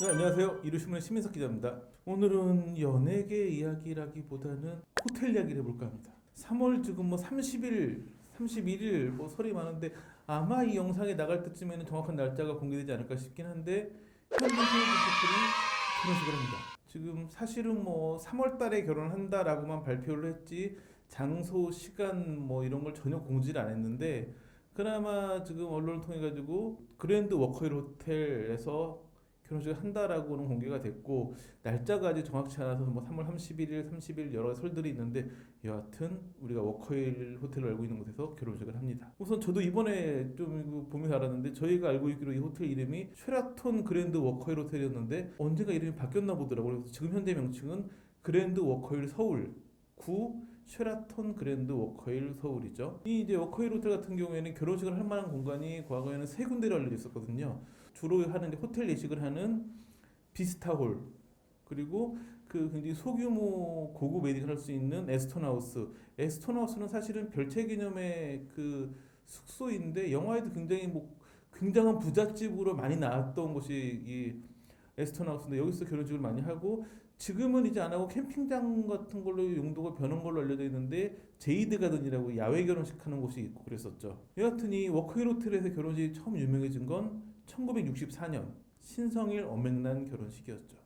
네, 안녕하세요. 이루신문의 시민석 기자입니다. 오늘은 연예계 이야기라기보다는 호텔 이야기를 해볼까 합니다. 3월 지금 뭐 30일, 31일 뭐 설이 많은데 아마 이 영상이 나갈 때쯤에는 정확한 날짜가 공개되지 않을까 싶긴 한데 현진 신혼부부들이 결혼식을 합니다. 지금 사실은 뭐 3월 달에 결혼한다라고만 발표를 했지 장소, 시간 뭐 이런 걸 전혀 공지를 안 했는데 그나마 지금 언론을 통해 가지고 그랜드 워커힐 호텔에서 결혼식을 한다라고는 공개가 됐고 날짜가 아직 정확치 않아서 뭐 3월 31일, 30일 여러 가지 설들이 있는데 여하튼 우리가 워커힐 호텔을 알고 있는 곳에서 결혼식을 합니다. 우선 저도 이번에 좀 이거 보면서 알았는데 저희가 알고 있기로 이 호텔 이름이 쉐라톤 그랜드 워커힐 호텔이었는데 언젠가 이름이 바뀌었나 보더라고요. 그래서 지금 현재 명칭은 그랜드 워커힐 서울 구 쉐라톤 그랜드 워커힐 서울이죠. 이 이제 워커힐 호텔 같은 경우에는 결혼식을 할 만한 공간이 과거에는 세 군데로 알려져 있었거든요. 주로 하는 이제 호텔 예식을 하는 비스타홀, 그리고 그 굉장히 소규모 고급 웨딩을 할 수 있는 에스톤하우스. 에스톤하우스는 사실은 별채 개념의 그 숙소인데 영화에도 굉장히 뭐 굉장한 부잣집으로 많이 나왔던 곳이 이 에스톤하우스인데 여기서 결혼식을 많이 하고 지금은 이제 안 하고 캠핑장 같은 걸로 용도가 변한 걸로 알려져 있는데 제이드 가든이라고 야외 결혼식 하는 곳이 있고 그랬었죠. 여하튼 이 워커힐 호텔에서 결혼식이 처음 유명해진 건 1964년 신성일 엄앵란 결혼식이었죠.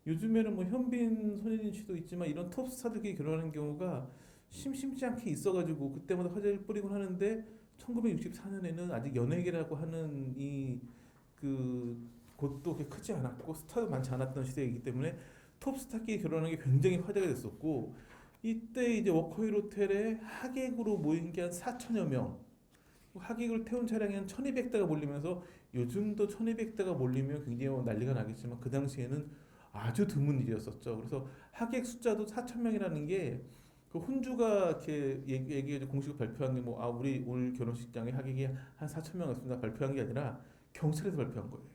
요즘에는 뭐 현빈, 손예진 씨도 있지만 이런 톱스타들끼리 결혼하는 경우가 심심치 않게 있어가지고 그때마다 화제를 뿌리곤 하는데 1964년에는 아직 연예계라고 하는 이 곳도 그렇게 크지 않았고 스타도 많지 않았던 시대이기 때문에 톱스타끼리 결혼하는 게 굉장히 화제가 됐었고 이때 이제 워커힐 호텔에 하객으로 모인 게 한 4천여 명, 하객을 태운 차량이 한 1200대가 몰리면서 요즘도 1200대가 몰리면 굉장히 난리가 나겠지만 그 당시에는 아주 드문 일이었었죠. 그래서 하객 숫자도 4,000명이라는 게 그 혼주가 이렇게 얘기해 공식으로 발표한 게 뭐 우리 오늘 결혼식장에 하객이 한 4,000명이었습니다 발표한 게 아니라 경찰에서 발표한 거예요.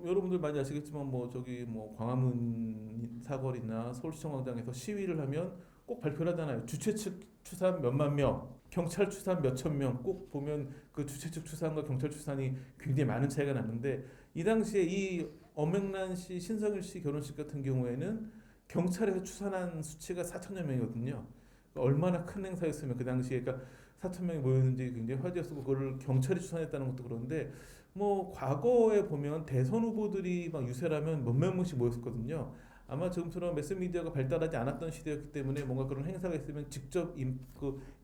여러분들 많이 아시겠지만 뭐 저기 뭐 광화문 사거리나 서울시청 광장에서 시위를 하면 꼭 발표를 하잖아요. 주최 측 추산 몇만 명, 경찰 추산 몇천 명. 꼭 보면 그 주최 측 추산과 경찰 추산이 굉장히 많은 차이가 나는데 이 당시에 이 엄앵란 씨, 신성일 씨 결혼식 같은 경우에는 경찰에서 추산한 수치가 4천여 명이거든요. 그러니까 얼마나 큰 행사였으면 그 당시에 그러니까 4천 명이 모였는지 굉장히 화제였었고 그걸 경찰이 추산했다는 것도 그런데 뭐 과거에 보면 대선 후보들이 막 유세라면 몇몇 명씩 모였었거든요. 아마 지금처럼 매스미디어가 발달하지 않았던 시대였기 때문에 뭔가 그런 행사가 있으면 직접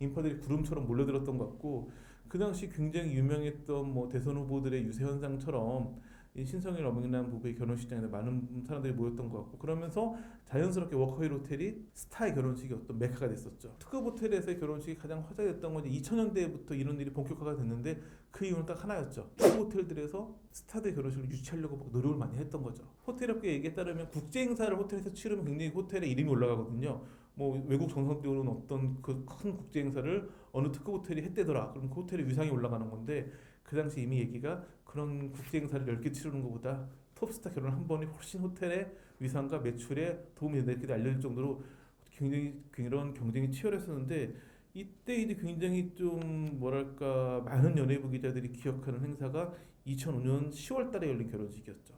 인파들이 구름처럼 몰려들었던 것 같고 그 당시 굉장히 유명했던 뭐 대선 후보들의 유세 현상처럼 이 신성일 엄앵란 부부의 결혼식장에 많은 사람들이 모였던 것 같고 그러면서 자연스럽게 워커힐 호텔이 스타의 결혼식이 어떤 메카가 됐었죠. 특급 호텔에서의 결혼식이 가장 화제됐던 건 2000년대부터 이런 일이 본격화가 됐는데 그 이유는 딱 하나였죠. 특급 호텔들에서 스타들 결혼식을 유치하려고 막 노력을 많이 했던 거죠. 호텔업계 얘기에 따르면 국제 행사를 호텔에서 치르면 굉장히 호텔의 이름이 올라가거든요. 뭐 외국 정상 때오는 어떤 그 큰 국제 행사를 어느 특급 호텔이 했대더라. 그럼 그 호텔의 위상이 올라가는 건데 그 당시 이미 얘기가 그런 국제 행사를 10개 치르는 것보다 톱스타 결혼 한 번이 훨씬 호텔의 위상과 매출에 도움이 된다 이렇게 알려질 정도로 굉장히 그런 경쟁이 치열했었는데 이때 이제 굉장히 좀 뭐랄까 많은 연예부 기자들이 기억하는 행사가 2005년 10월 달에 열린 결혼식이었죠.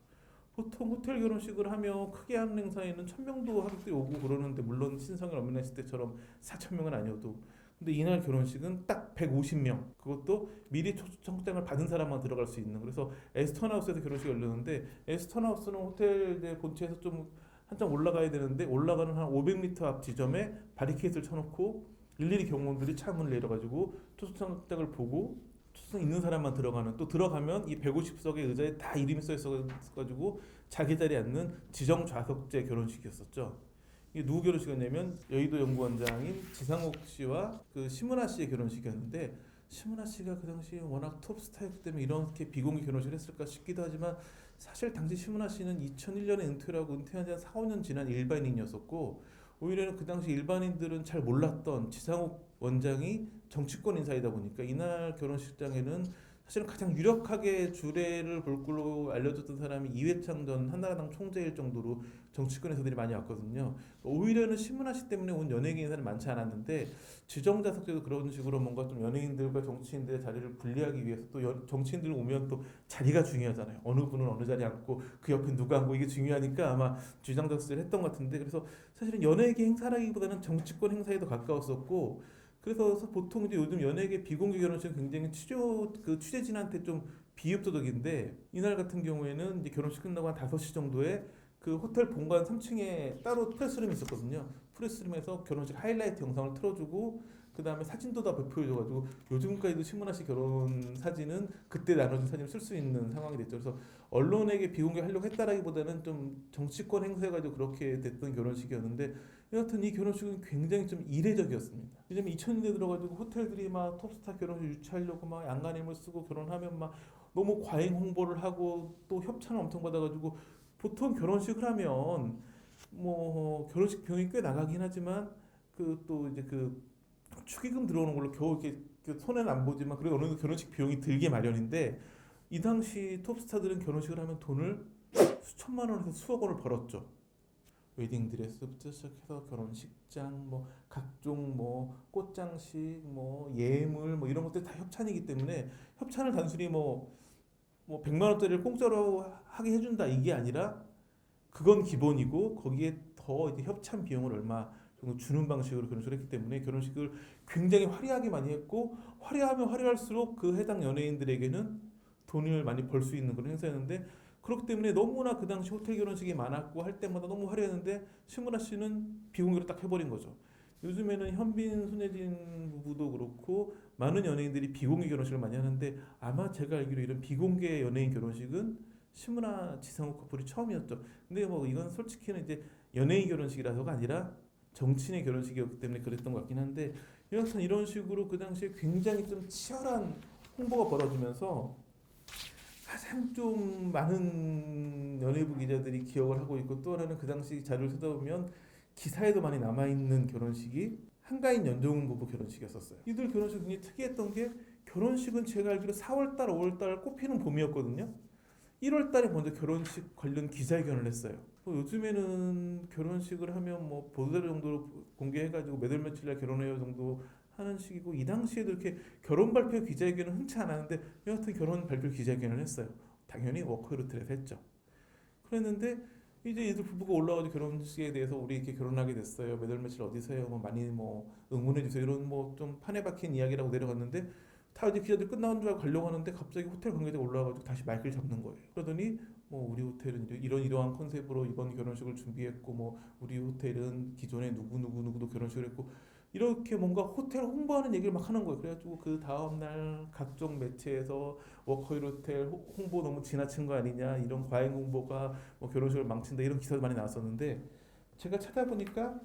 보통 호텔 결혼식을 하며 크게 하는 행사에는 1000명도 하객들이 오고 그러는데 물론 신성일 엄연한 시대처럼 4000명은 아니어도 근데 이날 결혼식은 딱 150명 그것도 미리 초청장을 받은 사람만 들어갈 수 있는 그래서 에스턴하우스에서 결혼식이 열렸는데 에스턴하우스는 호텔 본체에서 좀 한참 올라가야 되는데 올라가는 한 500m 앞 지점에 바리케이트를 쳐놓고 일일이 경호원들이 창문을 내려가지고 초청장을 보고 초청 있는 사람만 들어가는 또 들어가면 이 150석의 의자에 다 이름이 써 있어가지고 자기 자리에 앉는 지정 좌석제 결혼식이었었죠. 이게 누구 결혼식이었냐면 여의도 연구원장인 지상욱 씨와 그 심은하 씨의 결혼식이었는데 심은하 씨가 그 당시에 워낙 톱스타였기 때문에 이렇게 비공개 결혼식을 했을까 싶기도 하지만 사실 당시 심은하 씨는 2001년에 은퇴를 하고 은퇴한 지 한 4, 5년 지난 일반인이었었고 오히려 그 당시 일반인들은 잘 몰랐던 지상욱 원장이 정치권 인사이다 보니까 이날 결혼식장에는 사실은 가장 유력하게 주례를 볼 걸로 알려졌던 사람이 이회창 전 한나라당 총재일 정도로 정치권에서들이 많이 왔거든요. 오히려는 신문화 씨 때문에 온 연예계 인사는 많지 않았는데 지정자석제도 그런 식으로 뭔가 좀 연예인들과 정치인들의 자리를 분리하기 위해서 또 정치인들 오면 또 자리가 중요하잖아요. 어느 분은 어느 자리에 앉고 그 옆에 누가 앉고 이게 중요하니까 아마 지정자석제를 했던 것 같은데 그래서 사실은 연예계 행사라기보다는 정치권 행사에 더 가까웠었고 그래서 보통 이제 요즘 연예계 비공개 결혼식은 굉장히 취재진한테 좀 비협조적인데 이날 같은 경우에는 이제 결혼식 끝나고 한 5시 정도에 그 호텔 본관 3층에 따로 프레스룸이 있었거든요. 프레스룸에서 결혼식 하이라이트 영상을 틀어주고 그 다음에 사진도 다 배포해줘가지고 요즘까지도 신문아 씨 결혼 사진은 그때 나눠준 사진을 쓸 수 있는 상황이 됐죠. 그래서 언론에게 비공개하려고 했다라기보다는 좀 정치권 행사해가지고 그렇게 됐던 결혼식이었는데 여하튼 이 결혼식은 굉장히 좀 이례적이었습니다. 왜냐면 2000년대 들어가지고 호텔들이 막 톱스타 결혼식 유치하려고 막 양간힘을 쓰고 결혼하면 막 너무 과잉 홍보를 하고 또 협찬을 엄청 받아가지고 보통 결혼식을 하면 뭐 결혼식 비용이 꽤 나가긴 하지만 그 또 이제 그 축의금 들어오는 걸로 겨우 이렇게 손해는 안 보지만 그래도 어느 정도 결혼식 비용이 들게 마련인데 이 당시 톱스타들은 결혼식을 하면 돈을 수천만 원에서 수억 원을 벌었죠. 웨딩드레스부터 시작해서 결혼식장, 뭐 각종 뭐 꽃장식, 뭐 예물, 뭐 이런 것들 다 협찬이기 때문에 협찬을 단순히 뭐 100만 원짜리를 공짜로 하게 해준다 이게 아니라 그건 기본이고 거기에 더 이제 협찬 비용을 얼마 정도 주는 방식으로 결혼식을 했기 때문에 결혼식을 굉장히 화려하게 많이 했고 화려하면 화려할수록 그 해당 연예인들에게는 돈을 많이 벌 수 있는 그런 행사였는데 그렇기 때문에 너무나 그 당시 호텔 결혼식이 많았고 할 때마다 너무 화려했는데 신문아 씨는 비공개로 딱 해버린 거죠. 요즘에는 현빈, 손예진 부부도 그렇고 많은 연예인들이 비공개 결혼식을 많이 하는데 아마 제가 알기로 이런 비공개 연예인 결혼식은 신문아 지상욱 커플이 처음이었죠. 근데 뭐 이건 솔직히는 이제 연예인 결혼식이라서가 아니라 정치인의 결혼식이었기 때문에 그랬던 것 같긴 한데 여하튼 이런 식으로 그 당시에 굉장히 좀 치열한 홍보가 벌어지면서 가장 좀 많은 연예부 기자들이 기억을 하고 있고 또 하나는 그 당시 자료를 찾아보면 기사에도 많이 남아있는 결혼식이 한가인 연정훈 부부 결혼식이었었어요. 이들 결혼식 굉장히 특이했던 게 결혼식은 제가 알기로 4월달, 5월달 꽃피는 봄이었거든요. 1월달에 먼저 결혼식 관련 기자회견을 했어요. 요즘에는 결혼식을 하면 뭐 보도자료 정도로 공개해가지고 몇 월 며칠날 결혼해요 정도 하는 식이고 이 당시에도 이렇게 결혼 발표 기자회견은 흔치 않았는데 여하튼 결혼 발표 기자회견을 했어요. 당연히 워크로트에서 했죠. 그랬는데 이제 이들 부부가 올라와서 결혼식에 대해서 우리 이렇게 결혼하게 됐어요. 몇 월 며칠 어디서 해요? 뭐 많이 뭐 응원해 주세요. 이런 뭐 좀 판에 박힌 이야기라고 내려갔는데 다 이제 기자들 끝나온 줄 알고 가려고 하는데 갑자기 호텔 관계자가 올라와가지고 다시 마이크를 잡는 거예요. 그러더니 뭐 우리 호텔은 이제 이러한 컨셉으로 이번 결혼식을 준비했고 뭐 우리 호텔은 기존에 누구도 결혼식을 했고 이렇게 뭔가 호텔 홍보하는 얘기를 막 하는 거예요. 그래가지고 그 다음날 각종 매체에서 워커힐 호텔 홍보 너무 지나친 거 아니냐 이런 과잉 홍보가 뭐 결혼식을 망친다 이런 기사도 많이 나왔었는데 제가 찾아보니까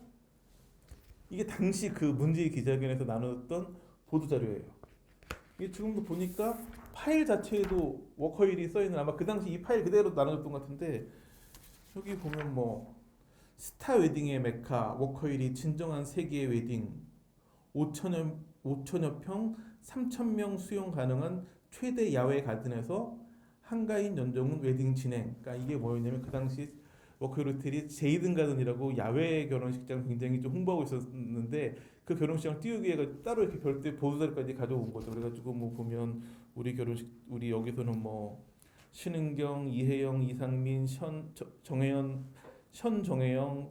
이게 당시 그 문재인 기자회견에서 나눴던 보도 자료예요. 이게 지금도 보니까 파일 자체에도 워커힐이 써있는 아마 그 당시 이 파일 그대로 나눠줬던 것 같은데 여기 보면 뭐 스타 웨딩의 메카 워커힐이 진정한 세계의 웨딩 5천여 평 3,000명 수용 가능한 최대 야외 가든에서 한가인 연정훈 웨딩 진행. 그러니까 이게 뭐였냐면 그 당시 워커힐 호텔이 제이든 가든이라고 야외 결혼식장을 굉장히 좀 홍보하고 있었는데 그 결혼식장을 띄우기 위해 따로 이렇게 별도의 보도자료까지 가져온 거죠. 그래가지고 뭐 보면 우리 결혼식 우리 여기서는 뭐 신은경, 이혜영, 이상민, 정혜영,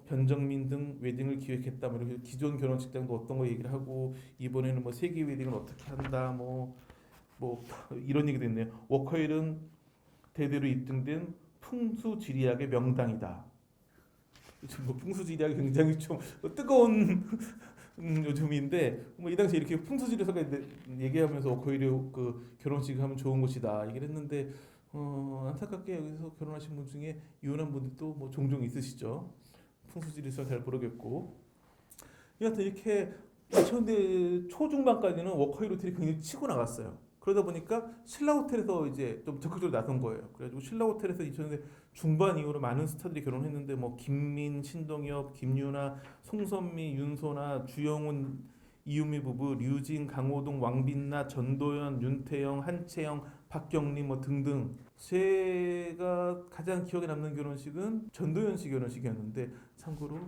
변정민 등 웨딩을 기획했다. 뭐 이렇게 기존 결혼식장도 어떤 거 얘기를 하고 이번에는 뭐 세계 웨딩을 어떻게 한다. 뭐 이런 얘기도 있네요. 워커힐은 대대로 입증된 풍수지리학의 명당이다. 뭐 풍수지리학이 굉장히 좀 뜨거운 요즘인데 뭐 이 당시 이렇게 풍수지리학을 얘기하면서 워커힐이 그 결혼식 하면 좋은 곳이다 얘기를 했는데 안타깝게 여기서 결혼하신 분 중에 이혼한 분들도 뭐 종종 있으시죠. 풍수지리서 잘 모르겠고 여하튼 이렇게 2000대 초중반까지는 워커힐 호텔이 굉장히 치고 나갔어요. 그러다 보니까 신라 호텔에서 이제 좀 적극적으로 나선 거예요. 그래가지고 신라 호텔에서 2000대 중반 이후로 많은 스타들이 결혼했는데 뭐 김민, 신동엽, 김유나, 송선미, 윤소나, 주영훈 이유미 부부, 류진, 강호동, 왕빛나, 전도연, 윤태영, 한채영, 박경림 뭐 등등. 제가 가장 기억에 남는 결혼식은 전도연 씨 결혼식이었는데 참고로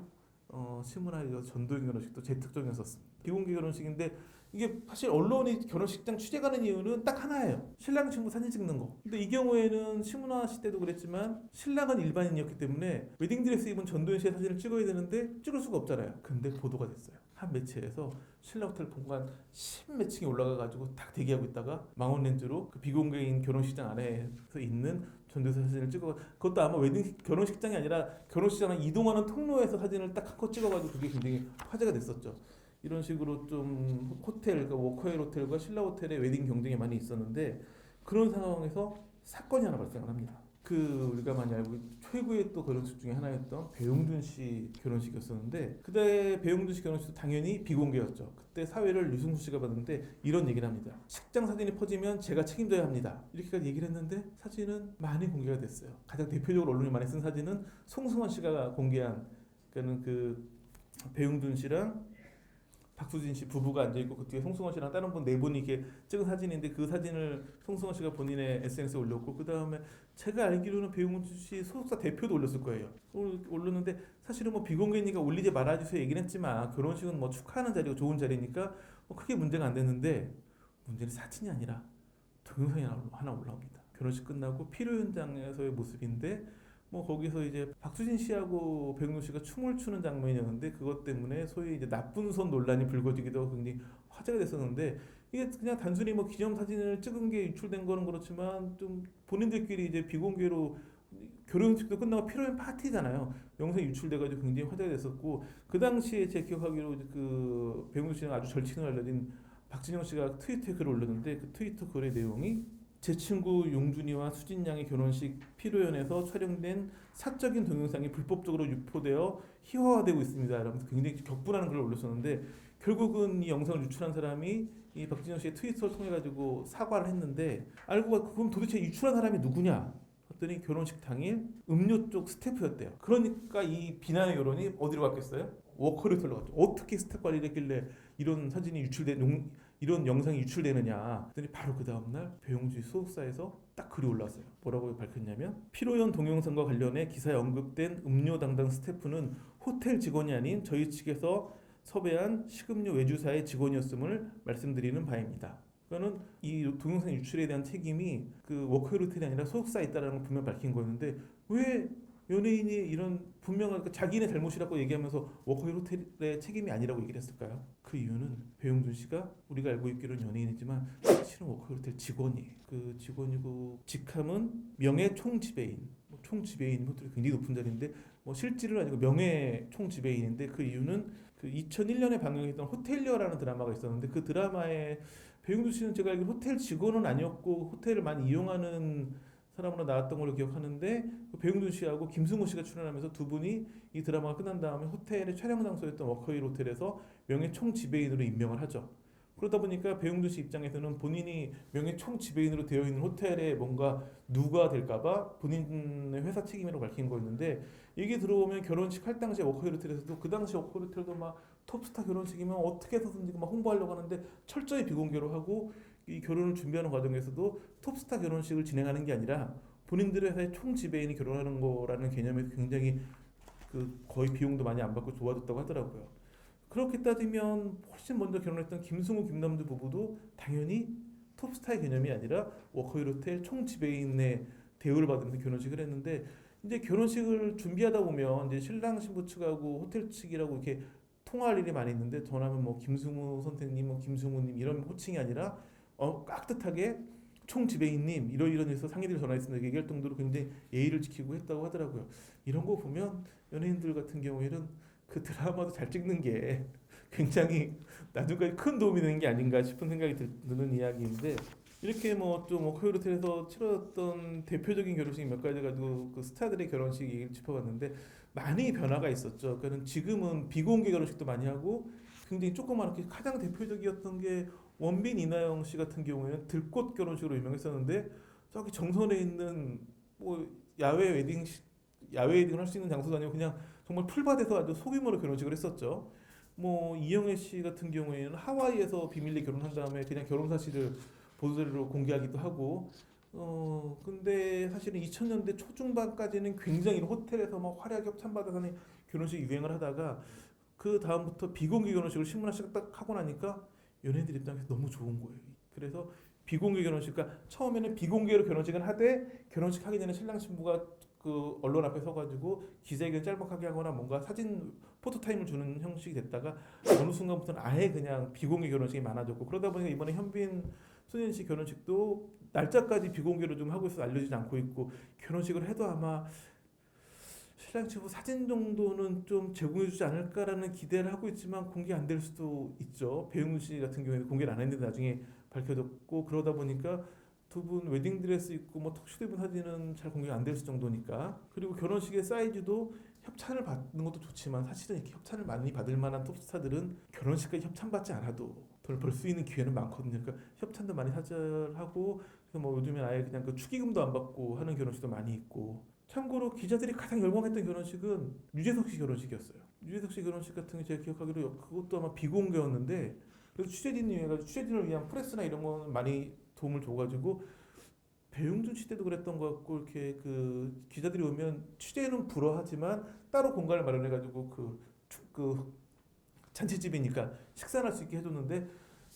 신문화에서 전도연 결혼식도 제 특종이었었습니다. 비공개 결혼식인데 이게 사실 언론이 결혼식장 취재 가는 이유는 딱 하나예요. 신랑 신부 사진 찍는 거. 근데 이 경우에는 신문화 시대도 그랬지만 신랑은 일반인이었기 때문에 웨딩드레스 입은 전도연 씨의 사진을 찍어야 되는데 찍을 수가 없잖아요. 근데 보도가 됐어요. 한 매체에서 신라 호텔 본관 10몇 층에 올라가가지고 딱 대기하고 있다가 망원 렌즈로 그 비공개인 결혼식장 안에서 있는 전도연 사진을 찍어. 그것도 아마 웨딩 결혼식장이 아니라 결혼식장을 이동하는 통로에서 사진을 딱 한 컷 찍어가지고 그게 굉장히 화제가 됐었죠. 이런 식으로 좀 호텔, 그러니까 워커힐 호텔과 신라 호텔의 웨딩 경쟁이 많이 있었는데 그런 상황에서 사건이 하나 발생을 합니다. 그 우리가 많이 알고 최고의 또 결혼식 중에 하나였던 배용준 씨 결혼식이었었는데 그때 배용준 씨 결혼식도 당연히 비공개였죠. 그때 사회를 유승수 씨가 봤는데 이런 얘기를 합니다. 식장 사진이 퍼지면 제가 책임져야 합니다. 이렇게까지 얘기를 했는데 사진은 많이 공개가 됐어요. 가장 대표적으로 언론이 많이 쓴 사진은 송승헌 씨가 공개한 그는 그 배용준 씨랑 박수진 씨 부부가 앉아있고 그 뒤에 송승헌 씨랑 다른 분 네 분이 이렇게 찍은 사진인데 그 사진을 송승헌 씨가 본인의 SNS에 올렸고 그 다음에 제가 알기로는 배용준 씨 소속사 대표도 올렸을 거예요. 올렸는데 사실은 뭐 비공개니까 올리지 말아주세요 얘기는 했지만 결혼식은 뭐 축하하는 자리고 좋은 자리니까 뭐 크게 문제가 안 됐는데 문제는 사진이 아니라 동영상이 하나 올라옵니다. 결혼식 끝나고 피로 현장에서의 모습인데 뭐 거기서 이제 박수진 씨하고 배용준 씨가 춤을 추는 장면이었는데 그것 때문에 소위 이제 나쁜 손 논란이 불거지기도 하고 굉장히 화제가 됐었는데 이게 그냥 단순히 뭐 기념 사진을 찍은 게 유출된 거는 그렇지만 좀 본인들끼리 이제 비공개로 결혼식도 끝나고 피로연 파티잖아요. 영상이 유출돼가지고 굉장히 화제가 됐었고 그 당시에 제 기억하기로 그 배용준 씨는 아주 절친을 알려진 박진영 씨가 트위터에 글을 올렸는데 그 트위터 글의 내용이 제 친구 용준이와 수진 양의 결혼식 피로연에서 촬영된 사적인 동영상이 불법적으로 유포되어 희화화되고 있습니다. 라면서 굉장히 격분하는 글을 올렸었는데 결국은 이 영상을 유출한 사람이 이 박진영 씨의 트위터를 통해 가지고 사과를 했는데 알고 보니까 그럼 도대체 유출한 사람이 누구냐? 했더니 결혼식 당일 음료 쪽 스태프였대요. 그러니까 이 비난의 여론이 어디로 갔겠어요? 워커리텔로 갔죠. 어떻게 스태프 관리를 했길래 이런 사진이 유출된 이런 영상이 유출되느냐. 그랬더니 바로 그 다음날 배용준 소속사에서 딱 글이 올랐어요. 뭐라고 밝혔냐면 피로연 동영상과 관련해 기사에 언급된 음료 담당 스태프는 호텔 직원이 아닌 저희 측에서 섭외한 식음료 외주사의 직원이었음을 말씀드리는 바입니다. 그러니까는 이 동영상 유출에 대한 책임이 그 워커힐 호텔이 아니라 소속사에 있다는 걸 분명 밝힌 거였는데 왜 연예인이 이런 분명한 자기네 잘못이라고 얘기하면서 워커힐 호텔의 책임이 아니라고 얘기를 했을까요? 그 이유는 배용준 씨가 우리가 알고 있기로는 연예인이지만 실은 워커힐 호텔 직원이에요. 그 직원이고 직함은 명예 총지배인. 총지배인 호텔이 굉장히 높은 자리인데 뭐 실질은 아니고 명예 총지배인인데 그 이유는 그 2001년에 방영했던 호텔리어라는 드라마가 있었는데 그 드라마에 배용준 씨는 제가 알기로 호텔 직원은 아니었고 호텔을 많이 이용하는 사람으로 나왔던 걸로 기억하는데 배용준 씨하고 김승우 씨가 출연하면서 두 분이 이 드라마가 끝난 다음에 호텔의 촬영 장소였던 워커힐 호텔에서 명예 총지배인으로 임명을 하죠. 그러다 보니까 배용준 씨 입장에서는 본인이 명예 총지배인으로 되어 있는 호텔에 뭔가 누가 될까봐 본인의 회사 책임이라고 밝힌 거였는데 이게 들어오면 결혼식 할 당시에 워커힐 호텔에서도 그 당시 워커힐 호텔도 막 톱스타 결혼식이면 어떻게 해서든지 막 홍보하려고 하는데 철저히 비공개로 하고 이 결혼을 준비하는 과정에서도 톱스타 결혼식을 진행하는 게 아니라 본인들의 회사의 총지배인이 결혼하는 거라는 개념에서 굉장히 그 거의 비용도 많이 안 받고 도와줬다고 하더라고요. 그렇게 따지면 훨씬 먼저 결혼했던 김승우 김남주 부부도 당연히 톱스타의 개념이 아니라 워커힐 호텔 총지배인의 대우를 받으면서 결혼식을 했는데 이제 결혼식을 준비하다 보면 이제 신랑 신부 측하고 호텔 측이라고 이렇게 통화할 일이 많이 있는데 전화하면 뭐 김승우 선생님, 뭐 김승우님 이런 호칭이 아니라 깍듯하게 총지배인님 이런 일에서 상의를 전화했습니다. 얘기할 정도로 굉장히 예의를 지키고 했다고 하더라고요. 이런 거 보면 연예인들 같은 경우에는 그 드라마도 잘 찍는 게 굉장히 나중까지 큰 도움이 되는 게 아닌가 싶은 생각이 드는 이야기인데 이렇게 뭐 좀 워커힐 호텔에서 치러졌던 대표적인 결혼식 몇 가지 가지고 그 스타들의 결혼식 얘기를 짚어봤는데 많이 변화가 있었죠. 그러니까 지금은 비공개 결혼식도 많이 하고 굉장히 조그맣게 가장 대표적이었던 게 원빈 이나영 씨 같은 경우에는 들꽃 결혼식으로 유명했었는데 저기 정선에 있는 뭐 야외 웨딩을 할 수 있는 장소도 아니고 그냥 정말 풀밭에서 아주 소규모로 결혼식을 했었죠. 뭐 이영애 씨 같은 경우에는 하와이에서 비밀리에 결혼한 다음에 그냥 결혼 사실을 보도자료로 공개하기도 하고 근데 사실은 2000년대 초중반까지는 굉장히 호텔에서 막 화려하게 협찬받아서 결혼식 유행을 하다가 그 다음부터 비공개 결혼식을 신문화식 딱 하고 나니까 연예인들 입장에서 너무 좋은 거예요. 그래서 비공개 결혼식, 그러니까 처음에는 비공개로 결혼식을 하되 결혼식 하기 전에 신랑 신부가 그 언론 앞에 서가지고 기자회견 짤막하게 하거나 뭔가 사진 포토타임을 주는 형식이 됐다가 어느 순간부터는 아예 그냥 비공개 결혼식이 많아졌고 그러다 보니까 이번에 현빈 소년 씨 결혼식도 날짜까지 비공개로 좀 하고 있어서 알려지지 않고 있고 결혼식을 해도 아마 신랑 신부 사진 정도는 좀 제공해주지 않을까라는 기대를 하고 있지만 공개 안 될 수도 있죠. 배용준 씨 같은 경우에는 공개를 안 했는데 나중에 밝혀졌고 그러다 보니까 두 분 웨딩드레스 입고 뭐 턱시도 입은 사진은 잘 공개가 안 될 정도니까 그리고 결혼식의 사이즈도 협찬을 받는 것도 좋지만 사실은 이렇게 협찬을 많이 받을 만한 톱스타들은 결혼식까지 협찬받지 않아도 돈을 벌 수 있는 기회는 많거든요. 그러니까 협찬도 많이 사절하고 그래서 뭐 요즘엔 아예 그냥 그 축의금도 안 받고 하는 결혼식도 많이 있고 참고로 기자들이 가장 열광했던 결혼식은 유재석 씨 결혼식이었어요. 유재석 씨 결혼식 같은 게 제가 기억하기로 그것도 아마 비공개였는데 그래서 취재진이 해가지고 취재진을 위한 프레스나 이런 거는 많이 도움을 줘가지고 배용준 씨 때도 그랬던 것 같고 이렇게 그 기자들이 오면 취재는 불허하지만 따로 공간을 마련해가지고 그 잔치집이니까 식사를 할 수 있게 해줬는데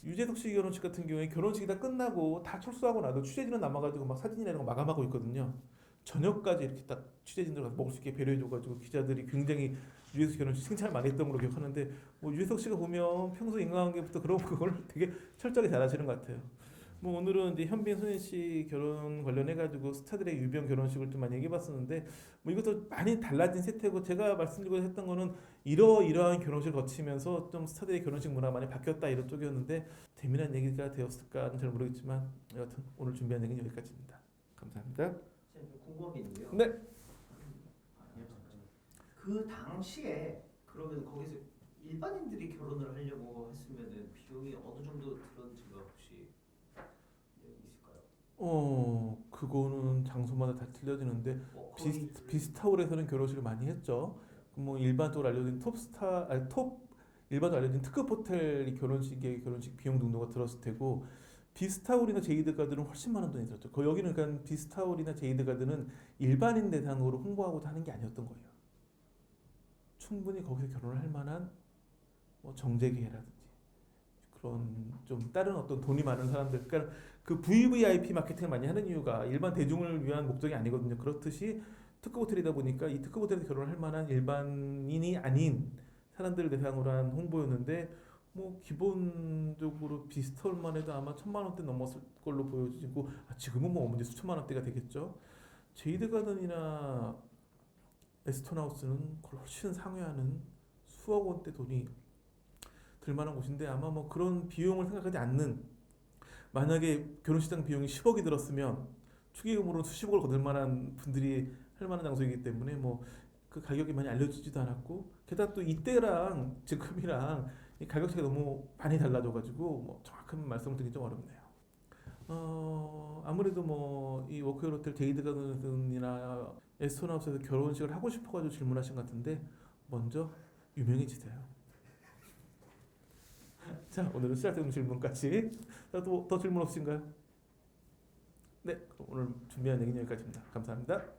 유재석 씨 결혼식 같은 경우에 결혼식이 다 끝나고 다 철수하고 나도 취재진은 남아가지고 막 사진이나 이런 거 마감하고 있거든요. 저녁까지 이렇게 딱 취재진들 가서 먹을 수 있게 배려해줘가지고 기자들이 굉장히 유재석 결혼식 칭찬을 많이 했던 걸로 기억하는데 뭐 유재석 씨가 보면 평소 인간관계부터 그런 걸 되게 철저하게 잘하시는 것 같아요. 뭐 오늘은 이제 현빈 소년 씨 결혼 관련해 가지고 스타들의 유병 결혼식을 좀 많이 얘기해봤었는데 뭐 이것도 많이 달라진 세태고 제가 말씀드리고 했던 거는 이러이러한 결혼식을 거치면서 좀 스타들의 결혼식 문화가 많이 바뀌었다 이런 쪽이었는데 재미난 얘기가 되었을까는 잘 모르겠지만 여하튼 오늘 준비한 얘기는 여기까지입니다. 감사합니다. 궁금한 게 있는데요. 네. 아니요, 잠깐만요. 그 당시에 그러면 거기서 일반인들이 결혼을 하려고 했으면은 비용이 어느 정도 들었는지가 혹시 내용이 있을까요? 그거는 장소마다 다 틀려지는데 거의 비스타홀에서는 결혼식을 많이 했죠. 뭐 일반적으로 알려진 톱스타 아니 톱 일반적으로 알려진 특급 호텔 결혼식 비용 정도가 들었을 테고 비스타홀이나 제이드가든은 훨씬 많은 돈이 들었죠. 여기는 그러니까 비스타홀이나 제이드가든은 일반인 대상으로 홍보하고 하는 게 아니었던 거예요. 충분히 거기서 결혼을 할 만한 뭐 정재계라든지 그런 좀 다른 어떤 돈이 많은 사람들, 그러니까 그 VVIP 마케팅을 많이 하는 이유가 일반 대중을 위한 목적이 아니거든요. 그렇듯이 특급 호텔이다 보니까 이 특급 호텔에서 결혼을 할 만한 일반인이 아닌 사람들을 대상으로 한 홍보였는데 뭐 기본적으로 비스톨만 해도 아마 1,000만 원대 넘었을 걸로 보여지고 지금은 뭐 언제 수천만 원대가 되겠죠. 제이드 가든이나 에스톤 하우스는 그걸 훨씬 상회하는 수억 원대 돈이 들 만한 곳인데 아마 뭐 그런 비용을 생각하지 않는 만약에 결혼식장 비용이 10억이 들었으면 축의금으로 수십억을 거둘 만한 분들이 할 만한 장소이기 때문에 뭐 그 가격이 많이 알려지지도 않았고 게다가 또 이때랑 지금이랑 이 가격 차이가 너무 많이 달라져가지고 뭐 정확한 말씀을 드리기 좀 어렵네요. 아무래도 뭐 이 워크웨어 호텔 제이드 가든이나 에스톤 하우스에서 결혼식을 하고 싶어가지고 질문하신 것 같은데 먼저 유명해지세요. 자, 오늘은 시작된 질문까지. 또 질문 없으신가요? 네, 그럼 오늘 준비한 얘기는 여기까지입니다. 감사합니다.